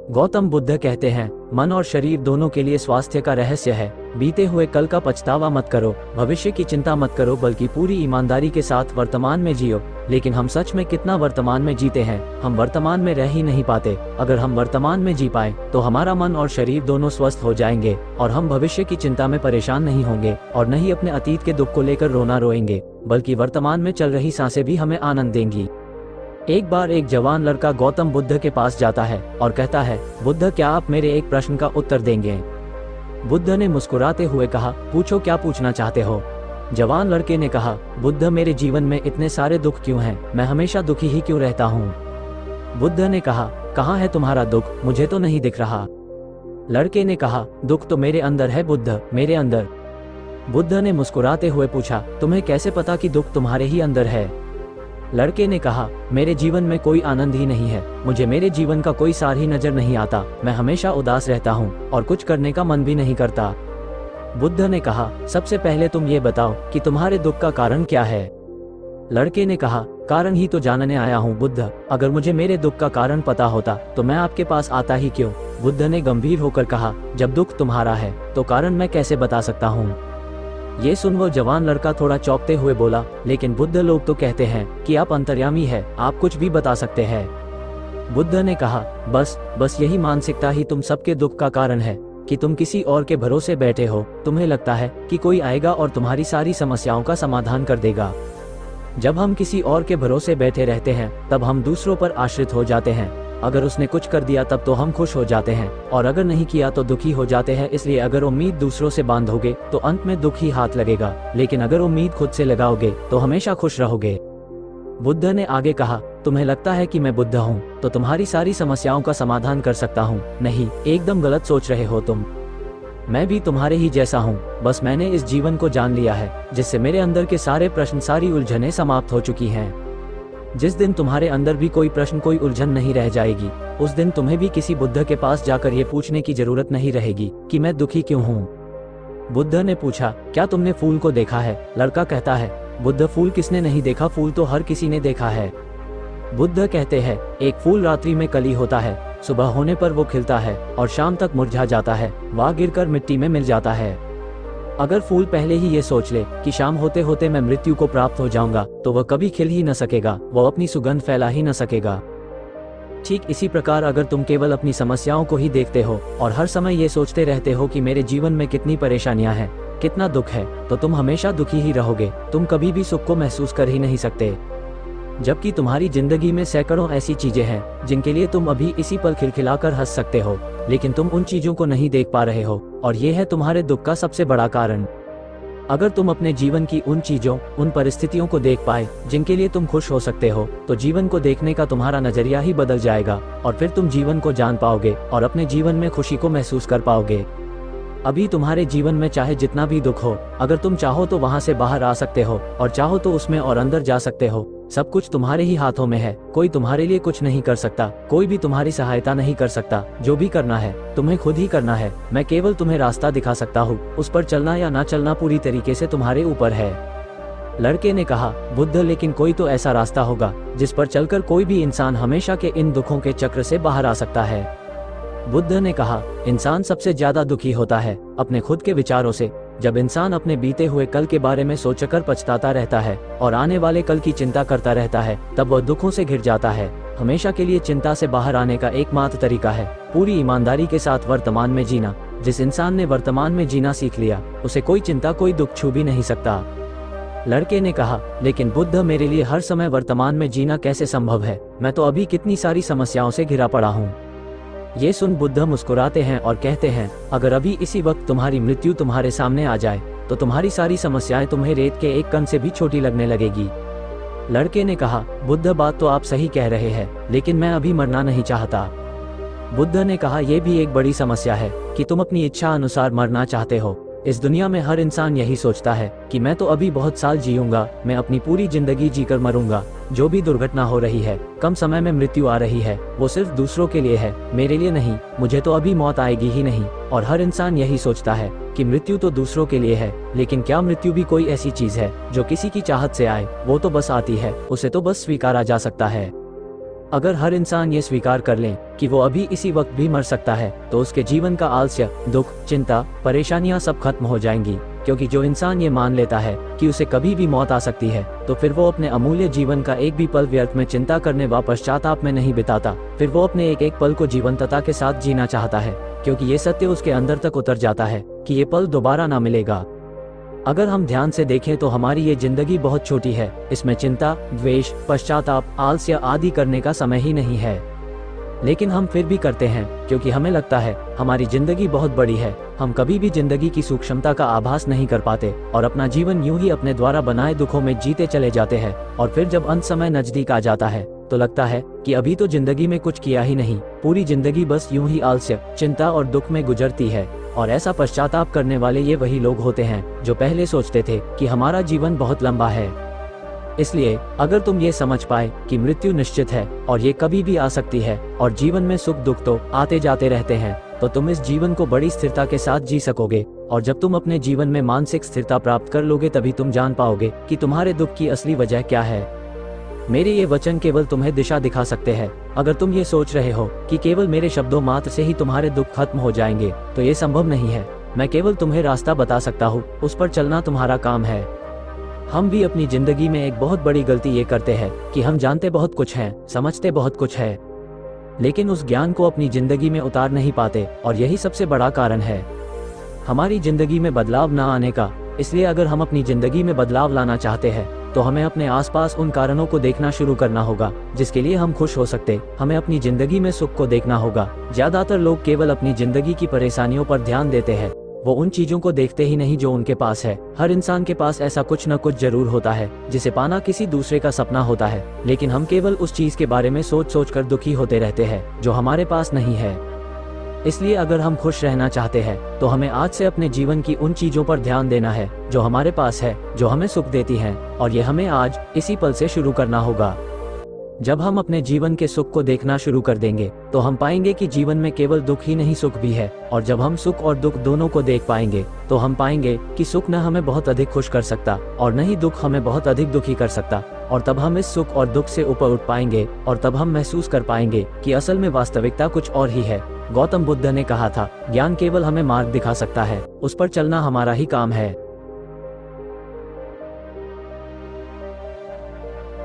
गौतम बुद्ध कहते हैं, मन और शरीर दोनों के लिए स्वास्थ्य का रहस्य है। बीते हुए कल का पछतावा मत करो, भविष्य की चिंता मत करो, बल्कि पूरी ईमानदारी के साथ वर्तमान में जियो। लेकिन हम सच में कितना वर्तमान में जीते हैं? हम वर्तमान में रह ही नहीं पाते। अगर हम वर्तमान में जी पाए तो हमारा मन और शरीर दोनों स्वस्थ हो जाएंगे और हम भविष्य की चिंता में परेशान नहीं होंगे और न ही अपने अतीत के दुख को लेकर रोना रोएंगे, बल्कि वर्तमान में चल रही सांसें भी हमें आनंद देंगी। एक बार एक जवान लड़का गौतम बुद्ध के पास जाता है और कहता है, बुद्ध, क्या आप मेरे एक प्रश्न का उत्तर देंगे? बुद्ध ने मुस्कुराते हुए कहा, पूछो, क्या पूछना चाहते हो? जवान लड़के ने कहा, बुद्ध, मेरे जीवन में इतने सारे दुख क्यों हैं? मैं हमेशा दुखी ही क्यों रहता हूँ? बुद्ध ने कहा, कहाँ है तुम्हारा दुख? मुझे तो नहीं दिख रहा। लड़के ने कहा, दुख तो मेरे अंदर है बुद्ध, मेरे अंदर। बुद्ध ने मुस्कुराते हुए पूछा, तुम्हें कैसे पता कि दुख तुम्हारे ही अंदर है? लड़के ने कहा, मेरे जीवन में कोई आनंद ही नहीं है, मुझे मेरे जीवन का कोई सार ही नजर नहीं आता, मैं हमेशा उदास रहता हूँ और कुछ करने का मन भी नहीं करता। बुद्ध ने कहा, सबसे पहले तुम ये बताओ कि तुम्हारे दुख का कारण क्या है? लड़के ने कहा, कारण ही तो जानने आया हूँ बुद्ध, अगर मुझे मेरे दुख का कारण पता होता तो मैं आपके पास आता ही क्यों? बुद्ध ने गंभीर होकर कहा, जब दुख तुम्हारा है तो कारण मैं कैसे बता सकता हूँ? ये सुन वो जवान लड़का थोड़ा चौंकते हुए बोला, लेकिन बुद्ध, लोग तो कहते हैं कि आप अंतर्यामी है, आप कुछ भी बता सकते हैं। बुद्ध ने कहा, बस यही मानसिकता ही तुम सबके दुख का कारण है कि तुम किसी और के भरोसे बैठे हो। तुम्हें लगता है कि कोई आएगा और तुम्हारी सारी समस्याओं का समाधान कर देगा। जब हम किसी और के भरोसे बैठे रहते हैं तब हम दूसरों पर आश्रित हो जाते हैं। अगर उसने कुछ कर दिया तब तो हम खुश हो जाते हैं और अगर नहीं किया तो दुखी हो जाते हैं। इसलिए अगर उम्मीद दूसरों से बांधोगे तो अंत में दुख ही हाथ लगेगा, लेकिन अगर उम्मीद खुद से लगाओगे तो हमेशा खुश रहोगे। बुद्ध ने आगे कहा, तुम्हें लगता है कि मैं बुद्ध हूँ तो तुम्हारी सारी समस्याओं का समाधान कर सकता हूँ? नहीं, एकदम गलत सोच रहे हो तुम। मैं भी तुम्हारे ही जैसा हूँ, बस मैंने इस जीवन को जान लिया है जिससे मेरे अंदर के सारे प्रश्न, सारी उलझनें समाप्त हो चुकी हैं। जिस दिन तुम्हारे अंदर भी कोई प्रश्न, कोई उलझन नहीं रह जाएगी, उस दिन तुम्हें भी किसी बुद्ध के पास जाकर ये पूछने की जरूरत नहीं रहेगी कि मैं दुखी क्यों हूँ। बुद्ध ने पूछा, क्या तुमने फूल को देखा है? लड़का कहता है, बुद्ध, फूल किसने नहीं देखा? फूल तो हर किसी ने देखा है। बुद्ध कहते हैं, एक फूल रात्रि में कली होता है, सुबह होने पर वो खिलता है और शाम तक मुरझा जाता है, वह गिरकर मिट्टी में मिल जाता है। अगर फूल पहले ही ये सोच ले कि शाम होते होते मैं मृत्यु को प्राप्त हो जाऊंगा तो वह कभी खिल ही न सकेगा, वह अपनी सुगंध फैला ही न सकेगा। ठीक इसी प्रकार अगर तुम केवल अपनी समस्याओं को ही देखते हो और हर समय ये सोचते रहते हो कि मेरे जीवन में कितनी परेशानियां हैं, कितना दुख है, तो तुम हमेशा दुखी ही रहोगे। तुम कभी भी सुख को महसूस कर ही नहीं सकते। जबकि तुम्हारी जिंदगी में सैकड़ों ऐसी चीजें हैं जिनके लिए तुम अभी इसी पल खिलखिलाकर हंस सकते हो, लेकिन तुम उन चीजों को नहीं देख पा रहे हो और ये है तुम्हारे दुख का सबसे बड़ा कारण। अगर तुम अपने जीवन की उन चीजों, उन परिस्थितियों को देख पाए जिनके लिए तुम खुश हो सकते हो, तो जीवन को देखने का तुम्हारा नजरिया ही बदल जाएगा और फिर तुम जीवन को जान पाओगे और अपने जीवन में खुशी को महसूस कर पाओगे। अभी तुम्हारे जीवन में चाहे जितना भी दुख हो, अगर तुम चाहो तो वहां से बाहर आ सकते हो और चाहो तो उसमें और अंदर जा सकते हो। सब कुछ तुम्हारे ही हाथों में है। कोई तुम्हारे लिए कुछ नहीं कर सकता, कोई भी तुम्हारी सहायता नहीं कर सकता। जो भी करना है तुम्हें खुद ही करना है। मैं केवल तुम्हें रास्ता दिखा सकता हूँ, उस पर चलना या ना चलना पूरी तरीके से तुम्हारे ऊपर है। लड़के ने कहा, बुद्ध, लेकिन कोई तो ऐसा रास्ता होगा जिस पर चलकर कोई भी इंसान हमेशा के इन दुखों के चक्र से बाहर आ सकता है। बुद्ध ने कहा, इंसान सबसे ज्यादा दुखी होता है अपने खुद के विचारों से। जब इंसान अपने बीते हुए कल के बारे में सोचकर पछताता रहता है और आने वाले कल की चिंता करता रहता है, तब वह दुखों से घिर जाता है। हमेशा के लिए चिंता से बाहर आने का एकमात्र तरीका है पूरी ईमानदारी के साथ वर्तमान में जीना। जिस इंसान ने वर्तमान में जीना सीख लिया, उसे कोई चिंता, कोई दुख छू भी नहीं सकता। लड़के ने कहा, लेकिन बुद्ध, मेरे लिए हर समय वर्तमान में जीना कैसे संभव है? मैं तो अभी कितनी सारी समस्याओं से घिरा पड़ा हूँ। ये सुन बुद्ध मुस्कुराते हैं और कहते हैं, अगर अभी इसी वक्त तुम्हारी मृत्यु तुम्हारे सामने आ जाए तो तुम्हारी सारी समस्याएं तुम्हें रेत के एक कण से भी छोटी लगने लगेगी। लड़के ने कहा, बुद्ध, बात तो आप सही कह रहे हैं, लेकिन मैं अभी मरना नहीं चाहता। बुद्ध ने कहा, यह भी एक बड़ी समस्या है कि तुम अपनी इच्छा अनुसार मरना चाहते हो। इस दुनिया में हर इंसान यही सोचता है कि मैं तो अभी बहुत साल जीऊंगा, मैं अपनी पूरी जिंदगी जीकर मरूंगा। जो भी दुर्घटना हो रही है, कम समय में मृत्यु आ रही है, वो सिर्फ दूसरों के लिए है, मेरे लिए नहीं। मुझे तो अभी मौत आएगी ही नहीं। और हर इंसान यही सोचता है कि मृत्यु तो दूसरों के लिए है, लेकिन क्या मृत्यु भी कोई ऐसी चीज है जो किसी की चाहत से आए? वो तो बस आती है, उसे तो बस स्वीकारा जा सकता है। अगर हर इंसान ये स्वीकार कर ले कि वो अभी इसी वक्त भी मर सकता है, तो उसके जीवन का आलस्य, दुख, चिंता, परेशानियां सब खत्म हो जाएंगी। क्योंकि जो इंसान ये मान लेता है कि उसे कभी भी मौत आ सकती है, तो फिर वो अपने अमूल्य जीवन का एक भी पल व्यर्थ में चिंता करने व पश्चाताप में नहीं बिताता। फिर वो अपने एक एक पल को जीवंतता के साथ जीना चाहता है, क्योंकि ये सत्य उसके अंदर तक उतर जाता है कि ये पल दोबारा ना मिलेगा। अगर हम ध्यान से देखें तो हमारी ये जिंदगी बहुत छोटी है। इसमें चिंता, द्वेष, पश्चाताप, आलस्य आदि करने का समय ही नहीं है। लेकिन हम फिर भी करते हैं, क्योंकि हमें लगता है हमारी जिंदगी बहुत बड़ी है। हम कभी भी जिंदगी की सूक्ष्मता का आभास नहीं कर पाते और अपना जीवन यूं ही अपने द्वारा बनाए दुखों में जीते चले जाते हैं। और फिर जब अंत समय नजदीक आ जाता है तो लगता है कि अभी तो जिंदगी में कुछ किया ही नहीं, पूरी जिंदगी बस यूं ही आलस्य, चिंता और दुख में गुजरती है। और ऐसा पश्चाताप करने वाले ये वही लोग होते हैं जो पहले सोचते थे कि हमारा जीवन बहुत लंबा है। इसलिए अगर तुम ये समझ पाए कि मृत्यु निश्चित है और ये कभी भी आ सकती है और जीवन में सुख दुख तो आते जाते रहते हैं, तो तुम इस जीवन को बड़ी स्थिरता के साथ जी सकोगे। और जब तुम अपने जीवन में मानसिक स्थिरता प्राप्त कर लोगे, तभी तुम जान पाओगे कि तुम्हारे दुख की असली वजह क्या है। मेरे ये वचन केवल तुम्हें दिशा दिखा सकते हैं। अगर तुम ये सोच रहे हो कि केवल मेरे शब्दों मात्र से ही तुम्हारे दुख खत्म हो जाएंगे, तो ये संभव नहीं है। मैं केवल तुम्हें रास्ता बता सकता हूँ, उस पर चलना तुम्हारा काम है। हम भी अपनी जिंदगी में एक बहुत बड़ी गलती ये करते हैं कि हम जानते बहुत कुछ हैं, समझते बहुत कुछ है, लेकिन उस ज्ञान को अपनी जिंदगी में उतार नहीं पाते। और यही सबसे बड़ा कारण है हमारी जिंदगी में बदलाव न आने का। इसलिए अगर हम अपनी जिंदगी में बदलाव लाना चाहते हैं, तो हमें अपने आसपास उन कारणों को देखना शुरू करना होगा जिसके लिए हम खुश हो सकते। हमें अपनी जिंदगी में सुख को देखना होगा। ज्यादातर लोग केवल अपनी जिंदगी की परेशानियों पर ध्यान देते हैं, वो उन चीजों को देखते ही नहीं जो उनके पास है। हर इंसान के पास ऐसा कुछ न कुछ जरूर होता है जिसे पाना किसी दूसरे का सपना होता है, लेकिन हम केवल उस चीज के बारे में सोच सोच कर दुखी होते रहते हैं जो हमारे पास नहीं है। इसलिए अगर हम खुश रहना चाहते हैं, तो हमें आज से अपने जीवन की उन चीजों पर ध्यान देना है जो हमारे पास है, जो हमें सुख देती हैं, और ये हमें आज इसी पल से शुरू करना होगा। जब हम अपने जीवन के सुख को देखना शुरू कर देंगे, तो हम पाएंगे कि जीवन में केवल दुख ही नहीं, सुख भी है। और जब हम सुख और दुख दोनों को देख पाएंगे, तो हम पाएंगे कि सुख न हमें बहुत अधिक खुश कर सकता और न ही दुख हमें बहुत अधिक दुखी कर सकता। और तब हम इस सुख और दुख से ऊपर उठ पाएंगे, और तब हम महसूस कर पाएंगे कि असल में वास्तविकता कुछ और ही है। गौतम बुद्ध ने कहा था, ज्ञान केवल हमें मार्ग दिखा सकता है, उस पर चलना हमारा ही काम है।